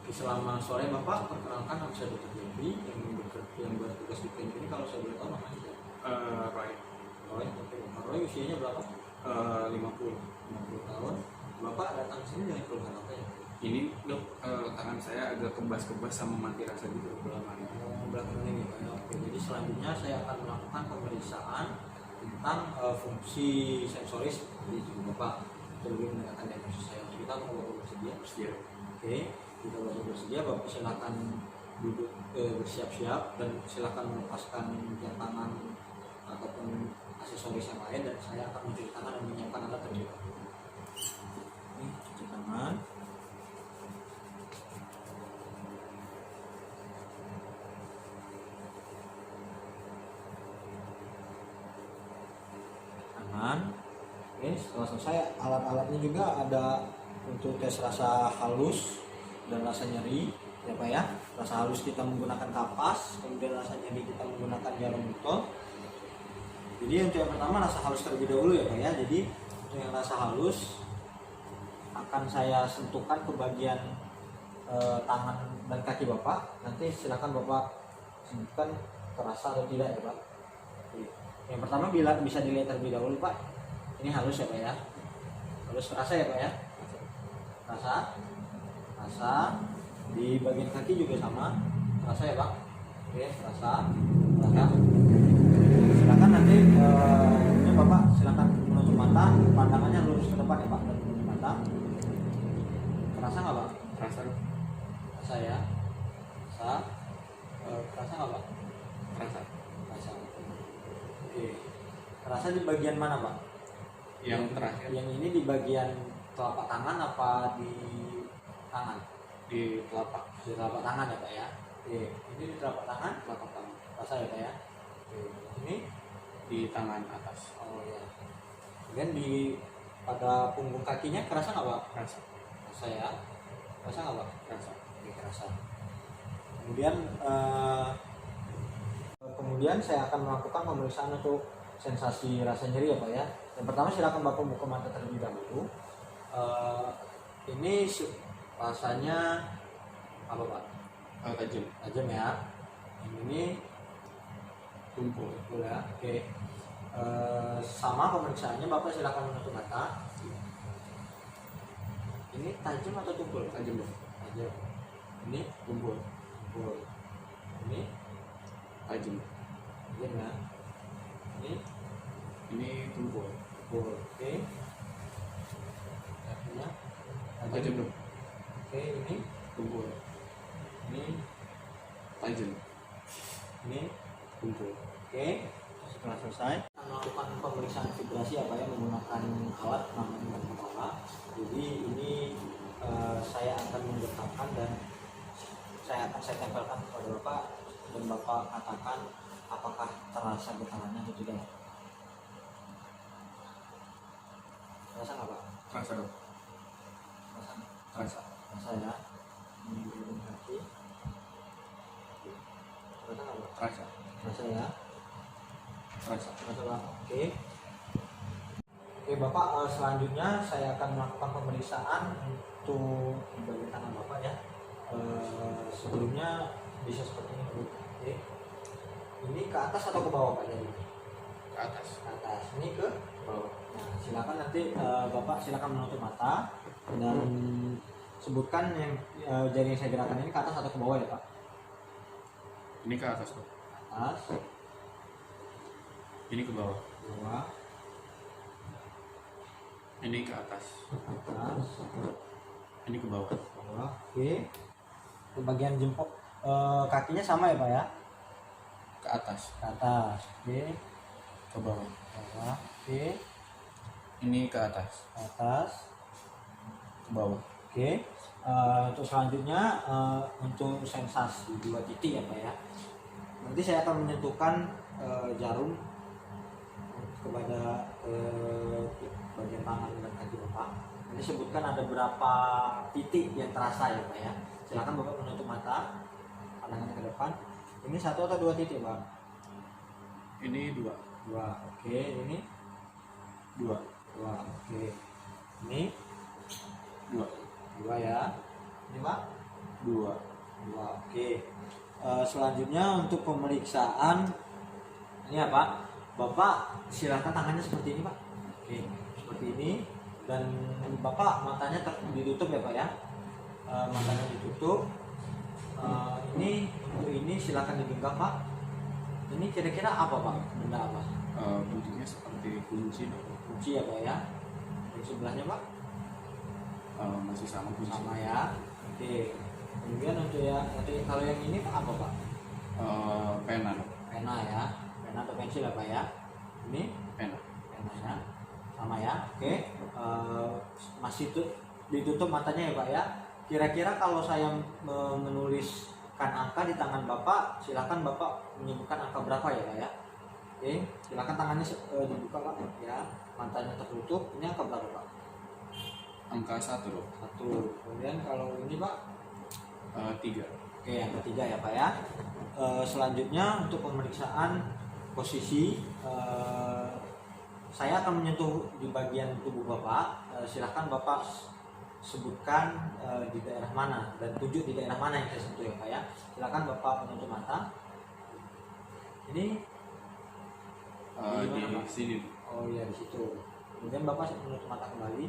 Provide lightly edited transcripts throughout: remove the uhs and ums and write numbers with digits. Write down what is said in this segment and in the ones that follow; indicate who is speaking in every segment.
Speaker 1: Selamat sore Bapak, perkenalkan nama saya Dr. Devi yang bertugas di klinik ini. Kalau saya boleh tahu namanya
Speaker 2: Roy.
Speaker 1: Roy, oke. Bapak Roy usianya berapa?
Speaker 2: 50.
Speaker 1: 50 tahun. Bapak datang sini dengan keluhan apa ya?
Speaker 2: Ini dok, tangan saya agak kebas-kebas sama mati rasa gitu belakangan.
Speaker 1: Belakangan ini Pak ya. Oke, jadi selanjutnya saya akan melakukan pemeriksaan tentang fungsi sensoris di tubuh Bapak. Sebelum mendengarkan diagnosis saya, kita mau bersedia?
Speaker 2: Bersedia.
Speaker 1: Oke, kita bersedia. Bapak silakan duduk bersiap-siap dan silakan melepaskan jam tangan ataupun aksesoris yang lain, dan saya akan mencuci tangan dan menyiapkan alat terlebih dahulu. Ini cuci tangan. Oke, setelah selesai alat-alatnya juga ada untuk tes rasa halus dan rasa nyeri ya Pak ya. Rasa halus kita menggunakan kapas, kemudian rasa nyeri kita menggunakan jarum botol. Jadi untuk yang pertama rasa halus terlebih dahulu ya Pak ya. Jadi untuk yang rasa halus akan saya sentuhkan ke bagian tangan dan kaki Bapak. Nanti silakan Bapak sentuhkan terasa atau tidak ya Pak. Yang pertama bisa dilihat terlebih dahulu Pak. Ini halus ya Pak ya. Halus terasa ya Pak ya. Rasa di bagian kaki juga sama. Terasa ya Pak. Oke, terasa. Silakan nanti ini Bapak silakan menutup mata, pandangannya lurus ke depan ya Pak, dan menutup mata. Terasa nggak Pak?
Speaker 2: Terasa dok.
Speaker 1: Terasa ya. Terasa nggak Pak?
Speaker 2: Terasa.
Speaker 1: Terasa. Oke. Terasa di bagian mana Pak?
Speaker 2: Yang terakhir.
Speaker 1: Yang ini di bagian telapak tangan apa di tangan?
Speaker 2: Di telapak.
Speaker 1: Di telapak tangan ya Pak ya. Oke. Ini di telapak tangan.
Speaker 2: Telapak tangan.
Speaker 1: Terasa ya Pak ya. Oke. Ini
Speaker 2: Di tangan atas.
Speaker 1: oh ya. Kemudian pada punggung kakinya kerasa nggak Pak?
Speaker 2: Terasa.
Speaker 1: Kerasa ya. Kerasa nggak Pak?
Speaker 2: Terasa.
Speaker 1: Oke, kerasa. Kemudian saya akan melakukan pemeriksaan untuk sensasi rasa nyeri ya Pak ya. Yang pertama silakan Bapak buka mata terlebih dahulu. Ini rasanya apa Pak?
Speaker 2: Tajam.
Speaker 1: Tajam ya. Yang ini
Speaker 2: Tumpul.
Speaker 1: ya. Oke. Sama pemeriksaannya Bapak silakan menutup mata. Ini tajam atau tumpul?
Speaker 2: Tajam dok.
Speaker 1: Tajam. Ini
Speaker 2: Tumpul.
Speaker 1: tumpul. Ini
Speaker 2: Tajam.
Speaker 1: tajam ya.
Speaker 2: Ini tumpul.
Speaker 1: Tumpul. Oke. Kakinya
Speaker 2: Tajam dok.
Speaker 1: Oke, ini
Speaker 2: Tumpul. Tajam.
Speaker 1: ini
Speaker 2: Tumpul.
Speaker 1: oke. Setelah selesai melakukan pemeriksaan vibrasi apa ya, menggunakan alat namanya kepala. Jadi ini saya akan menggetarkan dan saya tempelkan kepada Bapak, dan Bapak katakan apakah terasa getarannya atau tidak. Terasa nggak Pak?
Speaker 2: Terasa dok.
Speaker 1: Terasa?
Speaker 2: Terasa.
Speaker 1: Terasa ya. Ini di ujung kaki. Terasa nggak Pak?
Speaker 2: Terasa.
Speaker 1: Terasa ya.
Speaker 2: Terasa.
Speaker 1: Terasa Pak. Oke. Oke Bapak, selanjutnya saya akan melakukan pemeriksaan untuk di bagian tangan Bapak ya. Sebelumnya bisa seperti ini dulu. Oke. Ini ke atas atau ke bawah Pak? Jadi
Speaker 2: Ke atas.
Speaker 1: ke atas. Ini ke bawah. Nah, silakan nanti Bapak silakan menutup mata dan sebutkan yang jari yang saya gerakan ini ke atas atau ke bawah ya Pak?
Speaker 2: Ini ke atas dok.
Speaker 1: Atas,
Speaker 2: Ini ke bawah.
Speaker 1: bawah,
Speaker 2: Ini ke atas.
Speaker 1: atas,
Speaker 2: Ini ke bawah.
Speaker 1: bawah. Oke. Ke bagian jempol kakinya sama ya Pak ya?
Speaker 2: Ke atas.
Speaker 1: Ke atas. Oke.
Speaker 2: Ke bawah.
Speaker 1: Bawah. Oke.
Speaker 2: Ini ke atas.
Speaker 1: Ke atas.
Speaker 2: Ke bawah.
Speaker 1: Oke. Untuk selanjutnya untuk sensasi dua titik ya Pak ya. Nanti saya akan menyentuhkan jarum kepada bagian tangan dan kaki Bapak. Nanti sebutkan ada berapa titik yang terasa ya Pak ya. Silakan Bapak menutup mata, pandangan ke depan. Ini satu atau dua titik Pak?
Speaker 2: Ini dua.
Speaker 1: Dua. Oke. Ini
Speaker 2: Dua.
Speaker 1: dua. Oke. Ini
Speaker 2: Dua.
Speaker 1: dua ya. Ini Pak?
Speaker 2: 2.
Speaker 1: Oke. Selanjutnya untuk pemeriksaan ini apa? Bapak silakan tangannya seperti ini Pak. Oke, seperti ini, dan Bapak matanya ditutup ya Pak ya. Matanya ditutup. Ini untuk ini silakan digenggam Pak. Ini kira-kira apa Pak? Benda apa?
Speaker 2: Bentuknya seperti kunci.
Speaker 1: Kunci ya Pak ya. Yang sebelahnya Pak?
Speaker 2: Masih sama kunci.
Speaker 1: Sama ya. Oke. Kemudian untuk kalau yang ini Pak apa Pak?
Speaker 2: Pena.
Speaker 1: Pena ya. Pena atau pensil ya Pak ya. Ini
Speaker 2: Pena.
Speaker 1: pena ya. Sama ya. Oke. Masih ditutup matanya ya Pak ya. Kira-kira kalau saya menuliskan angka di tangan Bapak, silakan Bapak menyebutkan angka berapa ya Pak ya. Oke, silakan tangannya dibuka Pak ya. Matanya tertutup. Ini angka berapa Pak?
Speaker 2: Angka 1 dok.
Speaker 1: 1. Kemudian kalau ini Pak?
Speaker 2: 3.
Speaker 1: Oke, yang ketiga ya Pak ya. Selanjutnya untuk pemeriksaan posisi, saya akan menyentuh di bagian tubuh Bapak. Silahkan Bapak sebutkan di daerah mana dan tunjuk di daerah mana yang saya sentuh ya Pak ya. Silahkan Bapak menutup mata. Ini
Speaker 2: Di
Speaker 1: mana, Pak?
Speaker 2: sini.
Speaker 1: Oh iya, di situ. Kemudian Bapak menutup mata kembali.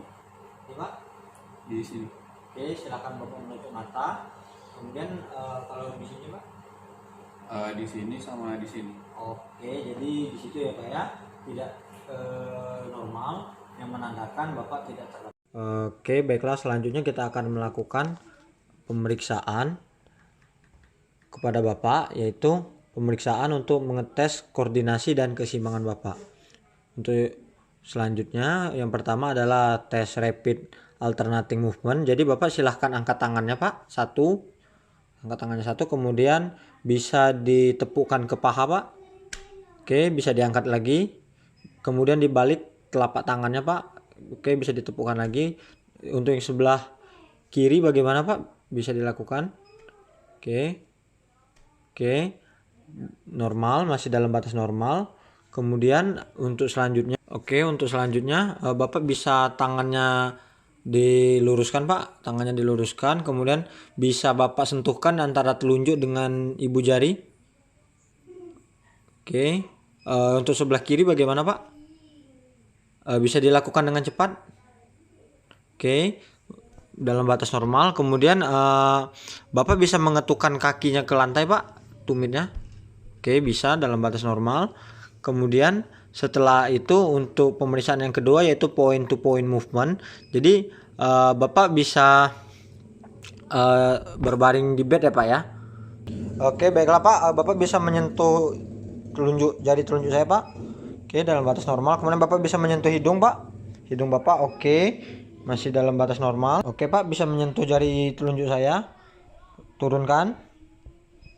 Speaker 1: Ini Pak.
Speaker 2: Di sini.
Speaker 1: Oke, silakan Bapak menutup mata. Kemudian kalau di sini Pak?
Speaker 2: Di sini sama di sini.
Speaker 1: Oke, jadi di situ ya Pak ya, tidak normal, yang menandakan Bapak tidak terlalu. Oke, baiklah, selanjutnya kita akan melakukan pemeriksaan kepada Bapak, yaitu pemeriksaan untuk mengetes koordinasi dan keseimbangan Bapak. Untuk selanjutnya yang pertama adalah tes rapid alternating movement. Jadi Bapak silahkan angkat tangannya Pak, angkat tangannya 1, kemudian bisa ditepukkan ke paha Pak. Oke, bisa diangkat lagi, kemudian dibalik telapak tangannya Pak. Oke, bisa ditepukkan lagi. Untuk yang sebelah kiri bagaimana Pak? Bisa dilakukan. Oke, normal, masih dalam batas normal. Kemudian untuk selanjutnya, Bapak bisa tangannya diluruskan Pak, tangannya diluruskan, kemudian bisa Bapak sentuhkan antara telunjuk dengan ibu jari. Oke, untuk sebelah kiri bagaimana Pak? Bisa dilakukan dengan cepat. Oke, dalam batas normal. Kemudian Bapak bisa mengetukkan kakinya ke lantai Pak, tumitnya. Oke, bisa dalam batas normal. Kemudian setelah itu untuk pemeriksaan yang kedua yaitu point to point movement. Jadi Bapak bisa berbaring di bed ya Pak ya. Oke, baiklah Pak, Bapak bisa menyentuh jari telunjuk saya Pak. Oke, dalam batas normal. Kemudian Bapak bisa menyentuh hidung Pak. Hidung Bapak oke, masih dalam batas normal. Oke Pak, bisa menyentuh jari telunjuk saya.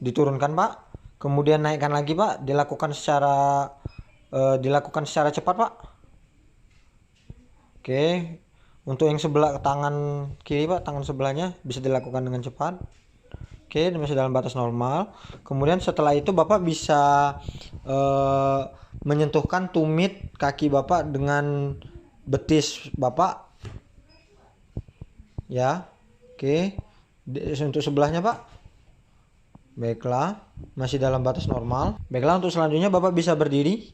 Speaker 1: Diturunkan Pak. Kemudian naikkan lagi Pak, dilakukan secara cepat Pak. Oke, untuk yang sebelah tangan kiri Pak, tangan sebelahnya bisa dilakukan dengan cepat. Oke, masih dalam batas normal. Kemudian setelah itu Bapak bisa menyentuhkan tumit kaki Bapak dengan betis Bapak. Ya, oke. Untuk sebelahnya Pak. Baiklah, masih dalam batas normal. Baiklah, untuk selanjutnya Bapak bisa berdiri.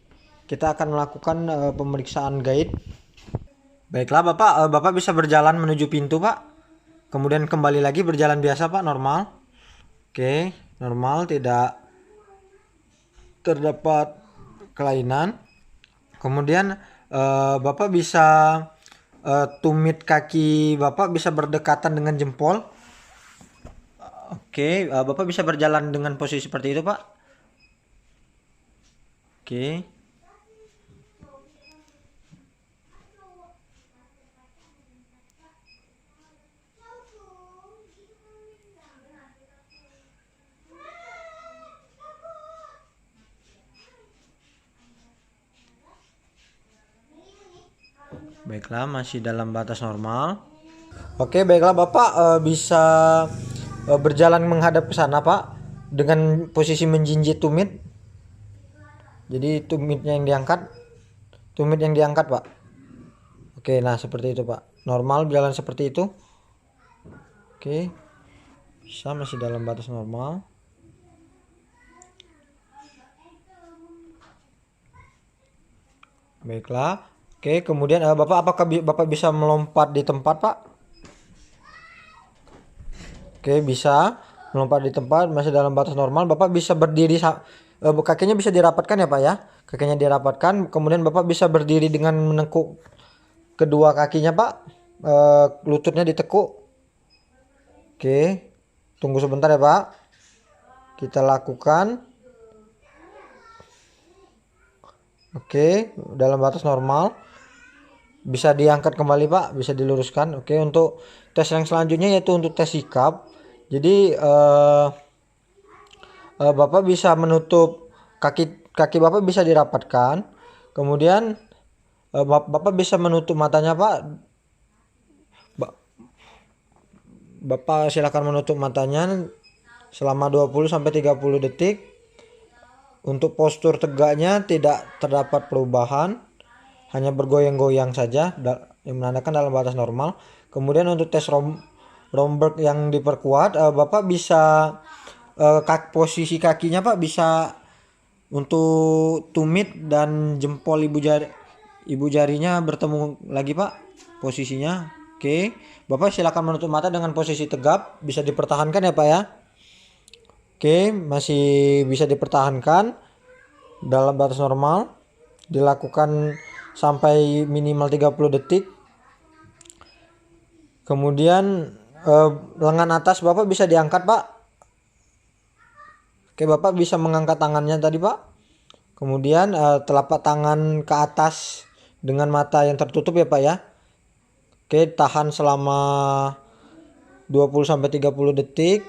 Speaker 1: Kita akan melakukan pemeriksaan guide. Baiklah Bapak bisa berjalan menuju pintu Pak. Kemudian kembali lagi berjalan biasa Pak, normal. Oke, normal, tidak terdapat kelainan. Kemudian Bapak bisa tumit kaki Bapak bisa berdekatan dengan jempol. Oke, Bapak bisa berjalan dengan posisi seperti itu Pak. Oke. Baiklah, masih dalam batas normal. Oke, baiklah Bapak bisa berjalan menghadap ke sana Pak dengan posisi menjinjit tumit. Jadi tumit yang diangkat Pak. Oke, nah seperti itu Pak. Normal berjalan seperti itu. Oke. Bisa, masih dalam batas normal. Baiklah. Oke, kemudian Bapak, apakah Bapak bisa melompat di tempat, Pak? Oke, bisa melompat di tempat, masih dalam batas normal. Bapak bisa berdiri, kakinya bisa dirapatkan ya, Pak ya. Kakinya dirapatkan, kemudian Bapak bisa berdiri dengan menekuk kedua kakinya, Pak. Lututnya ditekuk. Oke, tunggu sebentar ya, Pak. Kita lakukan. Oke, dalam batas normal. Bisa diangkat kembali, Pak, bisa diluruskan. Oke, untuk tes yang selanjutnya yaitu untuk tes sikap. Jadi Bapak bisa menutup kaki kaki Bapak bisa dirapatkan. Kemudian Bapak bisa menutup matanya, Pak. Bapak silakan menutup matanya selama 20 sampai 30 detik. Untuk postur tegaknya tidak terdapat perubahan, hanya bergoyang-goyang saja yang menandakan dalam batas normal. Kemudian untuk tes Romberg yang diperkuat, Bapak bisa posisi kakinya, Pak, bisa untuk tumit dan jempol ibu jarinya bertemu lagi, Pak, posisinya. Oke, Bapak silakan menutup mata dengan posisi tegap, bisa dipertahankan ya, Pak ya. Oke, masih bisa dipertahankan dalam batas normal. Dilakukan sampai minimal 30 detik. Kemudian lengan atas Bapak bisa diangkat, Pak. Oke, Bapak bisa mengangkat tangannya tadi, Pak. Kemudian telapak tangan ke atas dengan mata yang tertutup ya, Pak ya. Oke, tahan selama 20 sampai 30 detik.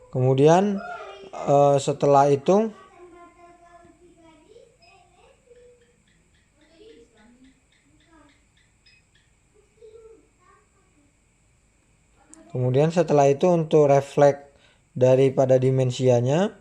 Speaker 1: Kemudian setelah itu untuk refleks daripada dimensianya,